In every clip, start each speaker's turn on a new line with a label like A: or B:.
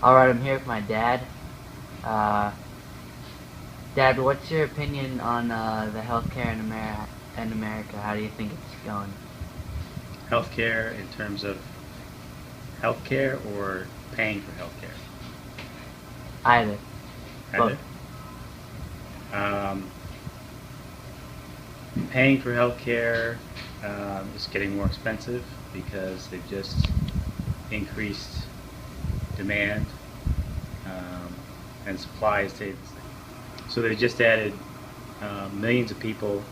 A: Alright, I'm here with my dad. Uh, Dad, what's your opinion on the healthcare in America? How do you think it's going?
B: Healthcare in terms of healthcare or paying for healthcare?
A: Either. Both.
B: Either. Um, Paying for healthcare is getting more expensive because they've just increased demand um, and supply has stayed the same. So they just added millions of people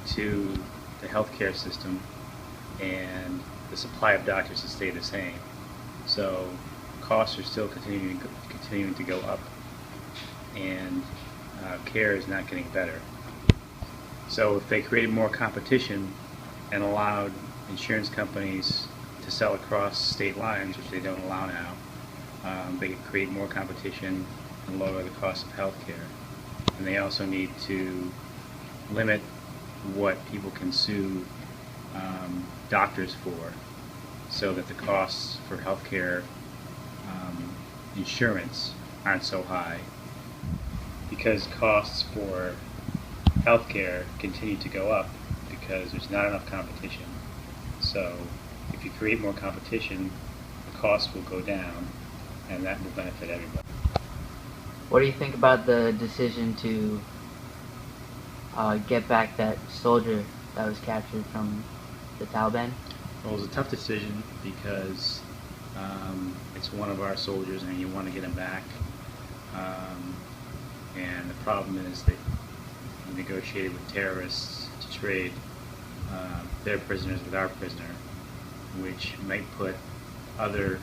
B: to the healthcare system, and the supply of doctors has stayed the same. So costs are still continuing to go up, and care is not getting better. So if they created more competition and allowed insurance companies to sell across state lines, which they don't allow now, they could create more competition and lower the cost of healthcare. And they also need to limit what people can sue doctors for, so that the costs for healthcare insurance aren't so high, because costs for healthcare continue to go up because there's not enough competition. So if you create more competition, the costs will go down, and that will benefit everybody.
A: What do you think about the decision to get back that soldier that was captured from the Taliban?
B: Well, it was a tough decision because it's one of our soldiers and you want to get him back. Um, and the problem is that we negotiated with terrorists to trade their prisoners with our prisoner, which might put other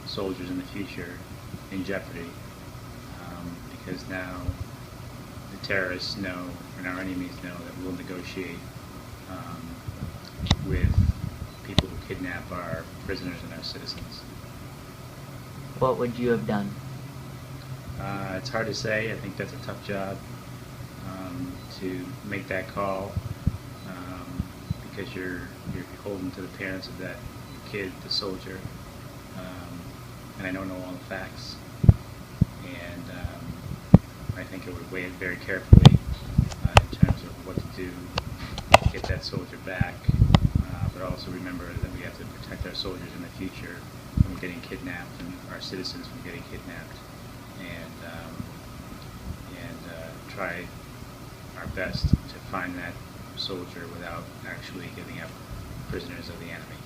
B: soldiers in the future in jeopardy, because now the terrorists know, and our enemies know, that we'll negotiate with people who kidnap our prisoners and our citizens.
A: What would you have done?
B: It's hard to say. I think that's a tough job to make that call, because you're beholden to the parents of that kid, the soldier, and I don't know all the facts. And I think I would weigh it very carefully in terms of what to do to get that soldier back, but also remember that we have to protect our soldiers in the future from getting kidnapped and our citizens from getting kidnapped, and try our best to find that soldier without actually giving up prisoners of the enemy.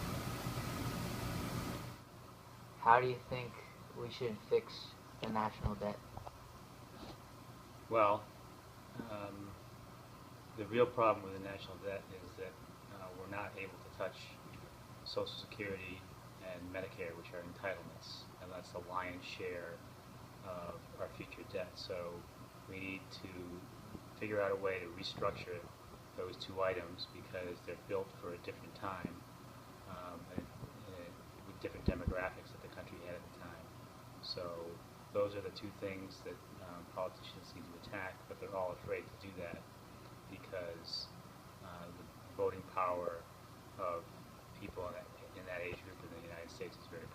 A: How do you think we should fix the national debt?
B: Well, the real problem with the national debt is that we're not able to touch Social Security and Medicare, which are entitlements, and that's the lion's share of our future debt. So we need to figure out a way to restructure those two items, because they're built for a different time, and with different demographics that the country had at the time. So those are the two things that politicians need to attack, but they're all afraid to do that because the voting power of people in that age group in the United States is very